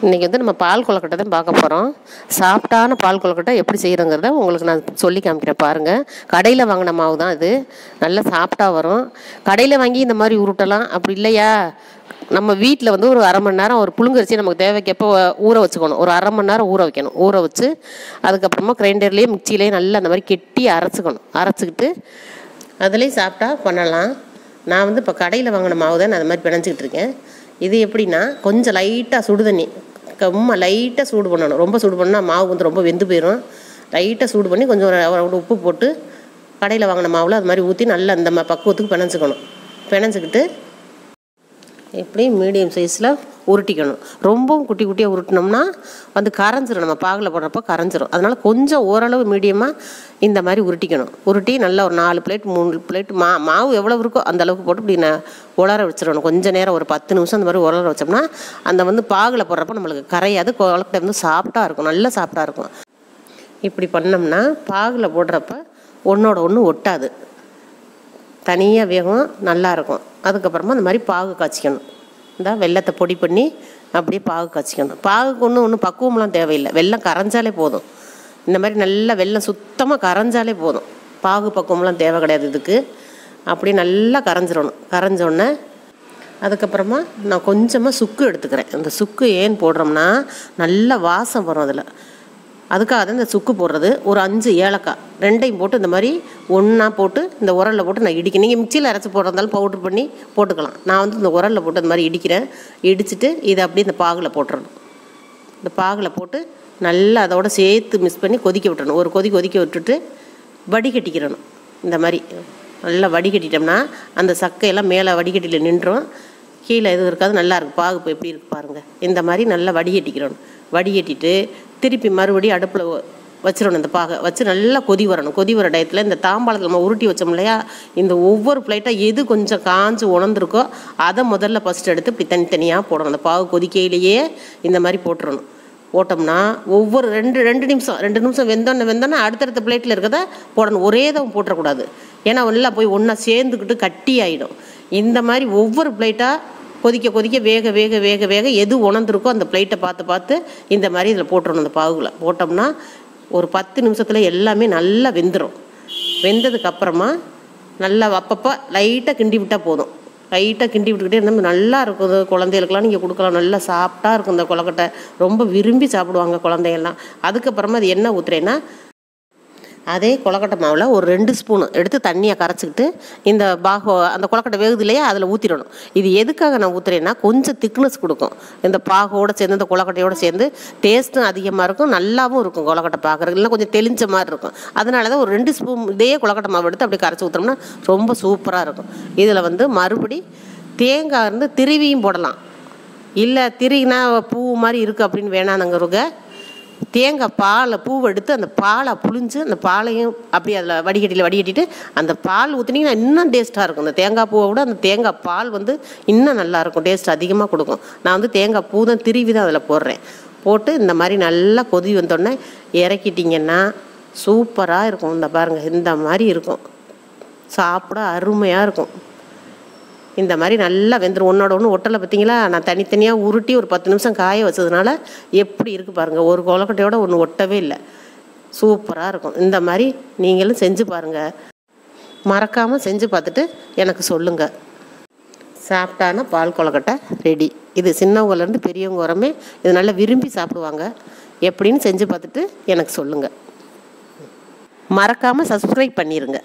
இன்றைக்கி வந்து நம்ம பால் கொழுக்கட்டை தான் பார்க்க போகிறோம். சாஃப்டான பால் கொழுக்கட்டை எப்படி செய்கிறோங்கிறத உங்களுக்கு நான் சொல்லி காமிக்கிறேன் பாருங்கள். கடையில் வாங்கின மாவு தான் இது, நல்லா சாஃப்டாக வரும். கடையில் வாங்கி இந்த மாதிரி உருட்டலாம். அப்படி இல்லையா, நம்ம வீட்டில் வந்து ஒரு அரை மணி நேரம் ஒரு புழுங்கரிசி நமக்கு தேவைக்கப்போ ஊற வச்சுக்கணும். ஒரு அரை மணி நேரம் ஊற வைக்கணும். ஊற வச்சு அதுக்கப்புறமா கிரைண்டர்லேயே மிக்சிலேயே நல்லா அந்த மாதிரி கெட்டி அரைச்சிக்கணும். அரைச்சிக்கிட்டு அதுலேயும் சாஃப்டாக பண்ணலாம். நான் வந்து இப்போ கடையில் வாங்கின மாவு தான் நான் அது மாதிரி பிணைஞ்சிக்கிட்டு இருக்கேன். இது எப்படின்னா, கொஞ்சம் லைட்டாக சுடு தண்ணி லைட்டாக சூடு பண்ணணும். ரொம்ப சூடு பண்ணால் மாவு வந்து ரொம்ப வெந்து போயிடும். லைட்டாக சூடு பண்ணி கொஞ்சம் உப்பு போட்டு கடையில் வாங்கின மாவில் அது மாதிரி ஊற்றி நல்லா அந்த பக்குவத்துக்கு பிணைஞ்சிக்கணும். பிணைஞ்சிக்கிட்டு இப்படி மீடியம் சைஸில் உருட்டிக்கணும். ரொம்பவும் குட்டி குட்டியாக உருட்டினோம்னா வந்து கரைஞ்சிரும், நம்ம பாகில் போடுறப்போ கரைஞ்சிரும். அதனால் கொஞ்சம் ஓரளவு மீடியமாக இந்த மாதிரி உருட்டிக்கணும். உருட்டி நல்லா ஒரு 4 பிளேட் 3 பிளேட் மாவு எவ்வளோ இருக்கோ அந்த அளவுக்கு போட்டு இப்படி உலர வச்சிடணும். கொஞ்சம் நேரம் ஒரு 10 நிமிஷம் அந்த மாதிரி உலர வச்சோம்னா அந்த வந்து பாகில் போடுறப்போ நம்மளுக்கு கரையாது. கொழுக்கட்டை வந்து சாஃப்டாக இருக்கும், நல்லா சாஃப்டாக இருக்கும். இப்படி பண்ணோம்னா பாகில் போடுறப்ப ஒன்றோட ஒன்று ஒட்டாது, தனியாக வேகும், நல்லாயிருக்கும். அதுக்கப்புறமா அந்த மாதிரி பாகு காய்ச்சிக்கணும். இந்த வெல்லத்தை பொடி பண்ணி அப்படியே பாகு காய்ச்சிக்கணும். பாகுக்கு ஒன்றும் பக்குவம்லாம் தேவையில்லை, வெல்லம் கரைஞ்சாலே போதும். இந்த மாதிரி நல்லா வெல்லம் சுத்தமாக கரைஞ்சாலே போதும், பாகு பக்குவம்லாம் தேவை கிடையாது இதுக்கு. அப்படியே நல்லா கரைஞ்சிடணும். கரைஞ்சோடனே அதுக்கப்புறமா நான் கொஞ்சமாக சுக்கு எடுத்துக்கிறேன். இந்த சுக்கு ஏன் போடுறோம்னா நல்ல வாசம் வரும் அதில், அதுக்காக தான் இந்த சுக்கு போடுறது. ஒரு 5 ஏலக்காய் ரெண்டையும் போட்டு இந்த மாதிரி ஒன்றா போட்டு இந்த உரலில் போட்டு நான் இடிக்கிறேன். நீங்கள் மிக்சியில் அரைச்சி போடுறதாலும் பவுட்ரு பண்ணி போட்டுக்கலாம். நான் வந்து இந்த உரலில் போட்டு இந்த மாதிரி இடிக்கிறேன். இடிச்சுட்டு இதை அப்படியே இந்த பாகில் போட்டுறணும். இந்த பாகில் போட்டு நல்லா அதோட சேர்த்து மிக்ஸ் பண்ணி கொதிக்க விட்டுறணும். ஒரு கொதிக்க விட்டுட்டு வடிகட்டிக்கிறணும். இந்த மாதிரி நல்லா வடிகட்டிட்டோம்னா அந்த சக்கையெல்லாம் மேலே வடிகட்டியில் நின்றும், கீழே எதுவும் இருக்காது, நல்லாயிருக்கும். பாகு இப்போ எப்படி இருக்கு பாருங்கள். இந்த மாதிரி நல்லா வடிகட்டிக்கிறணும். வடிகட்டிட்டு திருப்பி மறுபடியும் அடுப்பில் வச்சிடணும். இந்த பாகை வச்சு நல்லா கொதி வரணும். கொதி வர டயத்தில் இந்த தாம்பாளத்தில் நம்ம உருட்டி வச்சோம் இல்லையா, இந்த ஒவ்வொரு பிளேட்டாக எது கொஞ்சம் காஞ்சு உணர்ந்துருக்கோ அதை முதல்ல ஃபஸ்ட்டு எடுத்து இப்படி தனித்தனியாக போடணும். அந்த பாகு கொதிக்கையிலேயே இந்த மாதிரி போட்டுடணும். போட்டோம்னா ஒவ்வொரு ரெண்டு நிமிஷம் வெந்தோன்னே அடுத்தடுத்த பிளேட்டில் இருக்கிறத போடணும். ஒரே தான் போட்டுறக்கூடாது, ஏன்னா எல்லாம் போய் ஒன்றா சேர்ந்துக்கிட்டு கட்டி ஆகிடும். இந்த மாதிரி ஒவ்வொரு பிளேட்டாக கொதிக்க வேக எது உணர்ந்துருக்கோ அந்த பிளேட்டை பார்த்து இந்த மாதிரி இதில் போட்டுறணும். அந்த பாகுல போட்டோம்னா ஒரு 10 நிமிஷத்தில் எல்லாமே நல்லா வெந்துடும். வெந்ததுக்கப்புறமா நல்லா அப்பப்போ லைட்டாக கிண்டி விட்டால் போதும். லைட்டாக கிண்டி விட்டுக்கிட்டே இருந்தால் நல்லா இருக்கும். குழந்தைகளுக்கெல்லாம் நீங்கள் கொடுக்கலாம், நல்லா சாஃப்டாக இருக்கும். இந்த கொழுக்கட்டை ரொம்ப விரும்பி சாப்பிடுவாங்க குழந்தைங்கள்லாம். அதுக்கப்புறமா அது என்ன ஊற்றுறேன்னா, அதே கொழுக்கட்டை மாவில் ஒரு 2 ஸ்பூனு எடுத்து தண்ணியை கரைச்சிக்கிட்டு இந்த அந்த கொழுக்கட்டை வேகுது இல்லையா, அதில் ஊற்றிடணும். இது எதுக்காக நான் ஊற்றுறேன்னா, கொஞ்சம் திக்னஸ் கொடுக்கும். இந்த பாகோடு சேர்ந்து இந்த கொழுக்கட்டையோடு சேர்ந்து டேஸ்ட்டும் அதிகமாக இருக்கும், நல்லாவும் இருக்கும். கொழுக்கட்டை பார்க்குறதுக்கு இல்லை கொஞ்சம் தெளிஞ்ச மாதிரி இருக்கும். அதனால தான் ஒரு 2 ஸ்பூன் இதே கொழுக்கட்டை மாவு எடுத்து அப்படி கரைச்சி ஊற்றுறோம்னா ரொம்ப சூப்பராக இருக்கும். இதில் வந்து மறுபடி தேங்காய் இருந்து திருவியும் போடலாம். இல்லை திருவினா பூ மாதிரி இருக்குது அப்படின்னு வேணானுங்கிறவங்க தேங்காய் பூவை எடுத்து அந்த பாலை புழிஞ்சு அந்த பாலையும் அப்படியே அதில் வடிகட்டிட்டு அந்த பால் ஊற்றினீங்கன்னா இன்னும் டேஸ்ட்டாக இருக்கும். அந்த தேங்காய் பூவை விட அந்த தேங்காய் பால் வந்து இன்னும் நல்லாயிருக்கும், டேஸ்ட் அதிகமாக கொடுக்கும். நான் வந்து தேங்காய் பூ தான் திருவி தான் அதில் போடுறேன். போட்டு இந்த மாதிரி நல்லா கொதி வந்தோடனே இறக்கிட்டிங்கன்னா சூப்பராக இருக்கும். இந்த பாருங்கள், இந்த மாதிரி இருக்கும், சாப்பிட அருமையாக இருக்கும். இந்த மாதிரி நல்லா வெந்துடும். ஒன்றோட ஒன்று ஒட்டலை பார்த்தீங்களா. நான் தனித்தனியாக உருட்டி ஒரு 10 நிமிஷம் காய வச்சதுனால எப்படி இருக்குது பாருங்கள். ஒரு கொழுக்கட்டையோட ஒன்று ஒட்டவே இல்லை, சூப்பராக இருக்கும். இந்த மாதிரி நீங்களும் செஞ்சு பாருங்கள், மறக்காமல் செஞ்சு பார்த்துட்டு எனக்கு சொல்லுங்கள். சாஃப்டான பால் கொழுக்கட்டை ரெடி. இது சின்னவங்கலேருந்து பெரியவங்க வரமே இது நல்லா விரும்பி சாப்பிடுவாங்க. எப்படின்னு செஞ்சு பார்த்துட்டு எனக்கு சொல்லுங்கள். மறக்காமல் சப்ஸ்கிரைப் பண்ணிடுங்க.